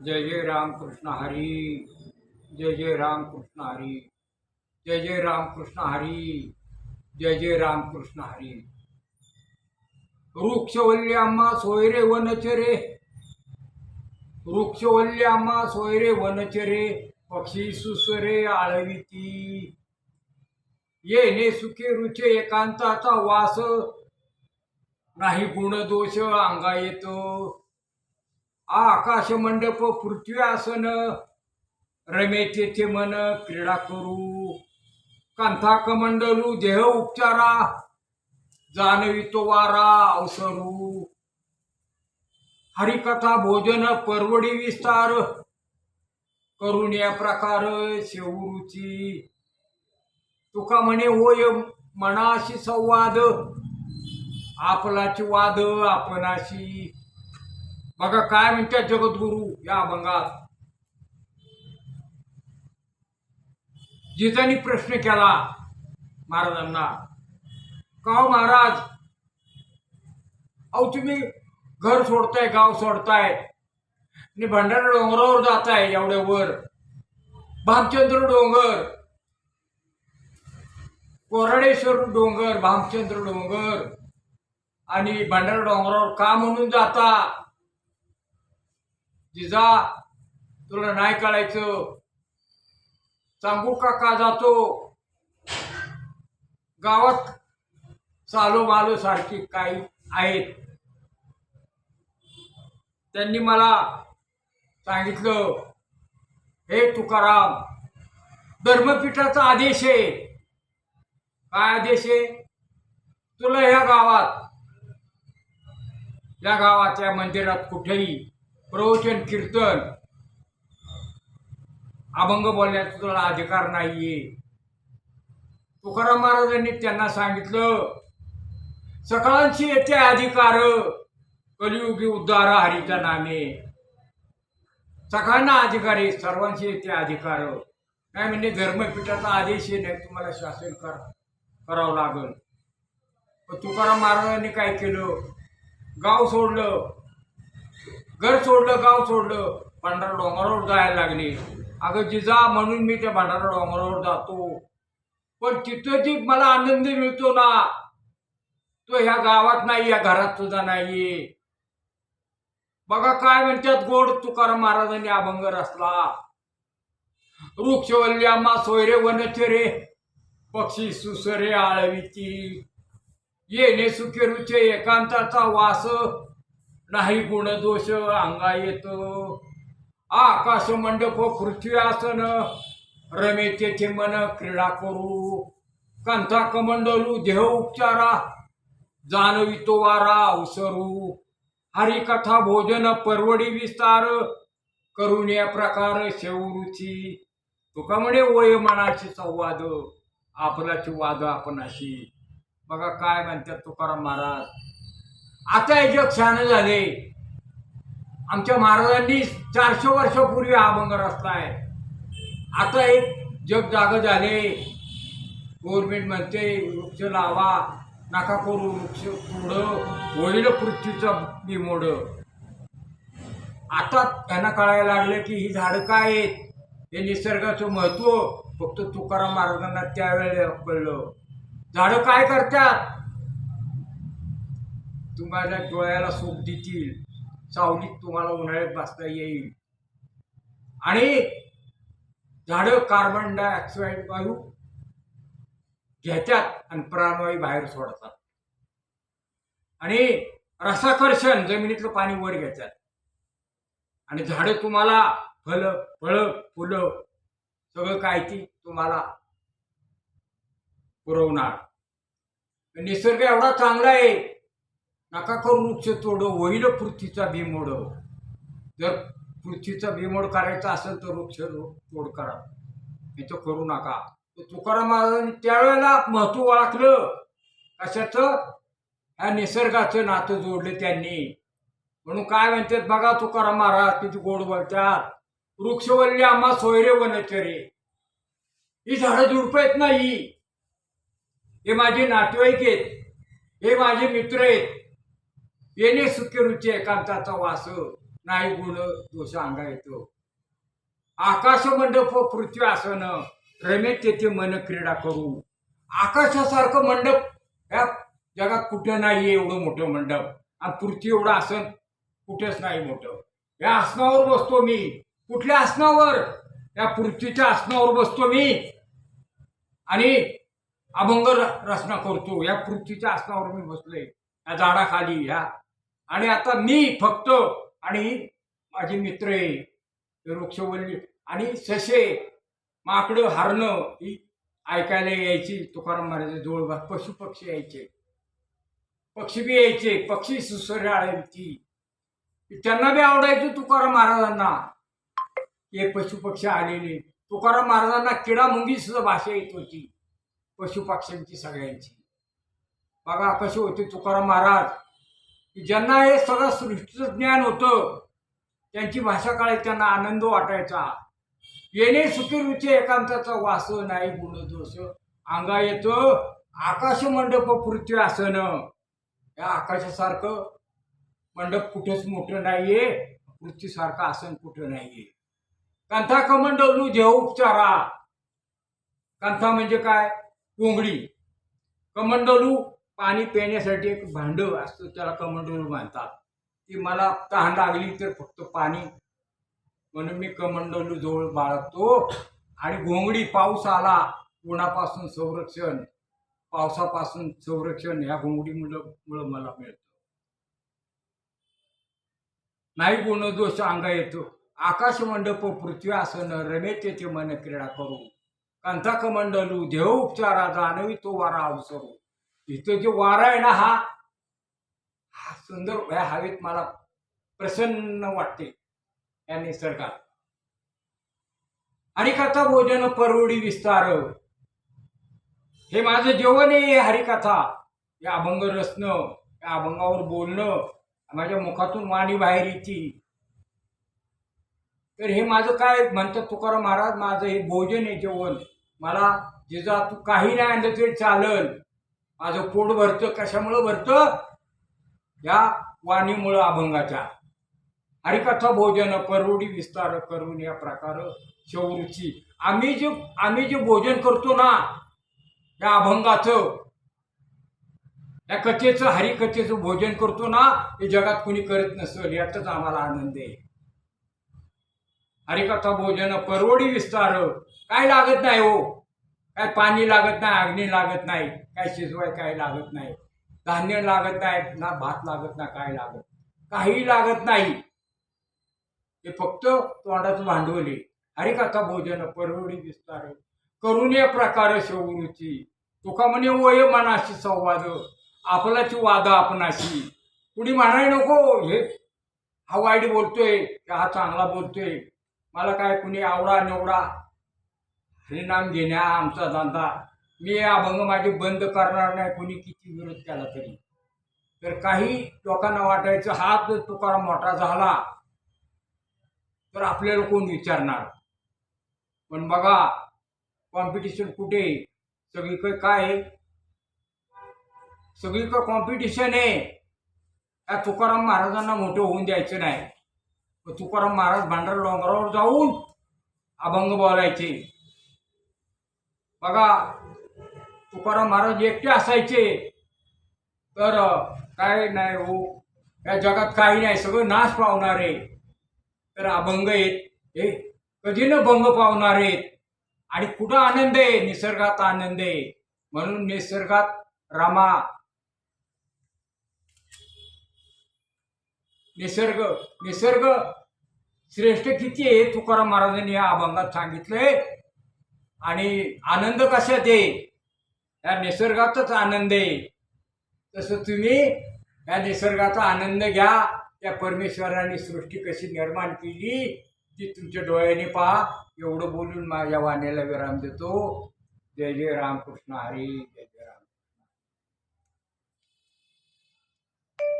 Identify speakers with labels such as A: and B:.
A: जय जय राम कृष्ण हरी. जय जय राम कृष्ण हरी. जय जय राम कृष्ण हरी. जय जय राम कृष्ण हरी. वृक्षवल्ल्याम्हा सोयरे वनचरे. वृक्षवल्ल्याम्हा सोयरे वनचरे. पक्षी सुसरे आळविती. येणे सुखे रुचे एकांताचा वास. नाही गुण दोष अंगा येतो. आकाश मंडप पृथ्वी आसन. रमे तेथे मन क्रीडा करू. कांथा कमंडलू देह उपचारा. जाणवितो वारा अवसरू. हरिकथा भोजन परवडी विस्तार. करून या प्रकार शेवरुची. तुका म्हणे होय मनाशी संवाद. आपलाची वाद आपणाशी. बघा काय म्हणतात जगद्गुरु या अभंगात. जिजांनी प्रश्न केला महाराजांना, का हो महाराज, अहो तुम्ही घर सोडताय, गाव सोडताय आणि भंडारा डोंगरावर जाताय, एवढ्या वर भामचंद्र डोंगर, कोराडेश्वर डोंगर, भामचंद्र डोंगर आणि भंडारा डोंगरावर का म्हणून जाता? जिजा तुला नाही कळायचं, सांगू का जातो? गावात चालो मालो सारखी काही आहेत. त्यांनी मला सांगितलं, हे तुकाराम, धर्मपीठाचा आदेश आहे. काय आदेश आहे? तुला या गावात या मंदिरात कुठेही प्रवचन कीर्तन अभंग बोलण्याचा तुला अधिकार नाहीये. तुकाराम महाराजांनी त्यांना सांगितलं, सकळांशी येते अधिकार, कलियुगी उद्धार हरीच्या नामे. सगळ्यांना अधिकार आहे, सर्वांशी येते अधिकार. काय म्हणजे धर्मपीठाचा आदेश आहे, नाही तुम्हाला शासन करावं लागल. पण तुकाराम महाराजांनी काय केलं? गाव सोडलं, घर सोडलं, गाव सोडलं, भंडारा डोंगरावर जायला लागले. अगं जिजा, म्हणून मी त्या भंडारा डोंगरावर जातो, पण तिथं जी मला आनंद मिळतो ना, तो ह्या गावात नाही, या घरात सुद्धा नाहीये. बघा काय म्हणतात गोड तुकाराम महाराजांनी अभंग रचला. वृक्षवल्ल्याम्हा सोयरे वनचरे. पक्षी सुसरे आळविती. येणे सुखे रुचे एकांताचा वास. नाही गुण दोष अंगा येतो. आकाश मंडप पृथ्वी आसन. रमे तेथे मन क्रीडा करू. कांथा कमंडलू देह उपचारा. जाणवितो वारा अवसरू. हरिकथा भोजन परवडी विस्तार. करून या प्रकार शेवरुची. तुका म्हणे होय मनाशी संवाद. आपलाची वाद आपणाशी. बघा काय म्हणतात तुकाराम महाराज. आता हे जग शहाणे झाले. आमच्या महाराजांनी 400 वर्षापूर्वी हा अभंग रचलाय. आता एक जग जाग झाले. गव्हर्नमेंट म्हणते वृक्ष लावा, नका करू वृक्ष तोड, होईल पृथ्वीचं बिमोड. आता त्यांना कळायला लागलं की ही झाडं काय आहेत, हे निसर्गाचं महत्व फक्त तुकाराम महाराजांना त्यावेळेला कळलं. झाडं काय करतात? तुम्हाला डोळ्याला सुख देतील, सावलीत तुम्हाला उन्हाळ्यात बसता येईल. आणि झाडं कार्बन डायऑक्साईड वायू घेतात आणि प्राणवायू बाहेर सोडतात. आणि रसाकर्षण, जमिनीतलं पाणी वर घेतात. आणि झाडं तुम्हाला फळं फुलं सगळं काय ती तुम्हाला पुरवणार. निसर्ग एवढा चांगला आहे, नका करू वृक्ष तोड, होईल पृथ्वीचा बिमोड. जर पृथ्वीचा बिमोड करायचा असेल तर वृक्ष तोड करा, नाही तर करू नका. तुकाराम महाराजांनी त्यावेळेला महत्व ओळखलं. कशाचं? ह्या निसर्गाचं नातं जोडलं त्यांनी. म्हणून काय म्हणतात बघा तुकाराम महाराज किती गोड बोलतात. वृक्षवल्ल्याम्हा सोयरे वनचरे. ही झाडं झुडपं आहेत नाही, हे माझे नातेवाईक आहेत, हे माझे मित्र आहेत. येणे सुखे रुचे एकांताचा वास. नाही गुण दोष अंगा येतो. आकाश मंडप पृथ्वी आसन रमे तेथे मन क्रीडा करू. आकाशासारखं मंडप या जगात कुठं नाही एवढं मोठं मंडप. आणि पृथ्वी एवढं आसन कुठेच नाही मोठं. या आसनावर बसतो मी. कुठल्या आसनावर? या पृथ्वीच्या आसनावर बसतो मी आणि अभंग रचना करतो. या पृथ्वीच्या आसनावर मी बसलोय, या झाडाखाली. ह्या आणि आता मी फक्त आणि माझे मित्र आहे वृक्षवल्ली आणि ससे, माकडं, हरणं ही ऐकायला यायची. तुकाराम महाराज जवळ पशुपक्षी यायचे, पक्षी बी यायचे. पक्षी सुसरे आळायची, त्यांना बी आवडायचं तुकाराम महाराजांना. हे पशुपक्षी आलेले तुकाराम महाराजांना किडा मुंगी सुद्धा भाषा येत होती पशुपक्ष्यांची सगळ्यांची. बघा कसे होते तुकाराम महाराज, की ज्यांना हे सगळं सृष्टीचं ज्ञान होतं त्यांची भाषा काळात त्यांना आनंद वाटायचा. येणे सुखी रुचे एकांताचा वास नाही गुण दोष अंगा येतं. आकाश मंडप पृथ्वी आसन. या आकाशासारखं मंडप कुठेच मोठं नाहीये, पृथ्वीसारखं आसन कुठं नाहीये. कंथा कमंडलू देह उपचारा. कंथा म्हणजे काय? कोंगडी. कमंडलू पाणी पिण्यासाठी एक भांड असतं, त्याला कमंडलू म्हणतात. ती मला तहान लागली तर फक्त पाणी म्हणून मी कमंडलू जवळ बाळगतो. आणि घोंगडी, पाऊस आला उन्हापासून संरक्षण, पावसापासून संरक्षण ह्या घोंगडीमुळं मला मिळतं. नाही गुण दोष अंगा येतो. आकाश मंडप पृथ्वी आसन रमे तेथे मन क्रीडा करू. कंथा कमंडलू देह उपचारा जाणवी तो वारा अवसरू. इथं जो वारा आहे ना, हा सुंदर. या हवेत मला प्रसन्न वाटते या निसर्गात. हरिकथा भोजन परवडी विस्तार. हे माझं जेवण आहे हरिकथा. या अभंग रचणं, या अभंगावर बोलणं, माझ्या मुखातून वाणी बाहेर येते. तर हे माझं काय म्हणतात तुकाराम महाराज, माझं हे भोजन आहे, जेवण. मला जिजा तू काही नाही आणलं तरी चालल, माझं पोट भरतं. कशामुळं भरतं? या वाणीमुळं, अभंगाच्या. हरिकथा भोजन परवडी विस्तार करून या प्रकार शौरुची. आम्ही जे भोजन करतो ना या अभंगाचं, या कथेचं, हरिकथेचं भोजन करतो ना, हे जगात कुणी करत नसेल. यातच आम्हाला आनंद आहे. हरिकथा भोजन परवडी विस्तार. काय लागत नाही हो, काय पाणी लागत नाही, अग्नी लागत नाही, काय शिजवाय काय लागत नाही, धान्य लागत नाही ना, भात लागत नाही, काय लागत, काही लागत नाही. हे फक्त तोंडाचं भांडवल आहे. हरिकथा भोजन परवडी विस्तार करून या प्रकार शौरुची. तुका म्हणे वय मनाशी संवाद, आपलाची वाद आपणाशी. कुणी म्हणाय नको हे हा वाईट बोलतोय, हा चांगला बोलतोय, मला काय कुणी आवडा निवडा, हरिनाम घेण्या आमचा धंदा. मी अभंग माझे बंद करणार नाही, कुणी किती विरोध केला तरी. तर काही लोकांना वाटायचं हा जर तुकाराम मोठा झाला तर आपल्याला कोण विचारणार. पण बघा कॉम्पिटिशन कुठे, सगळीकडे काय आहे, सगळीकडे कॉम्पिटिशन आहे. या तुकाराम महाराजांना मोठं होऊन द्यायचं नाही. तुकाराम महाराज भांडार डोंगरावर जाऊन अभंग बोलायचे. बघा तुकाराम महाराज एकटे असायचे तर काय नाही हो, या जगात काही नाही, सगळं नाश पावणार आहे. तर अभंग आहेत हे कधी न भंग पावणार आहेत. आणि कुठं आनंद आहे? निसर्गात आनंद आहे. म्हणून निसर्गात रमा. निसर्ग श्रेष्ठ किती आहे तुकाराम महाराजांनी या अभंगात सांगितलंय. आणि आनंद कशात आहे? या निसर्गातच आनंद आहे. तसं तुम्ही या निसर्गाचा आनंद घ्या. त्या परमेश्वराने सृष्टी कशी निर्माण केली ती तुमच्या डोळ्याने पहा. एवढं बोलून माझ्या वाण्याला विराम देतो. जय जय रामकृष्ण हरी. जय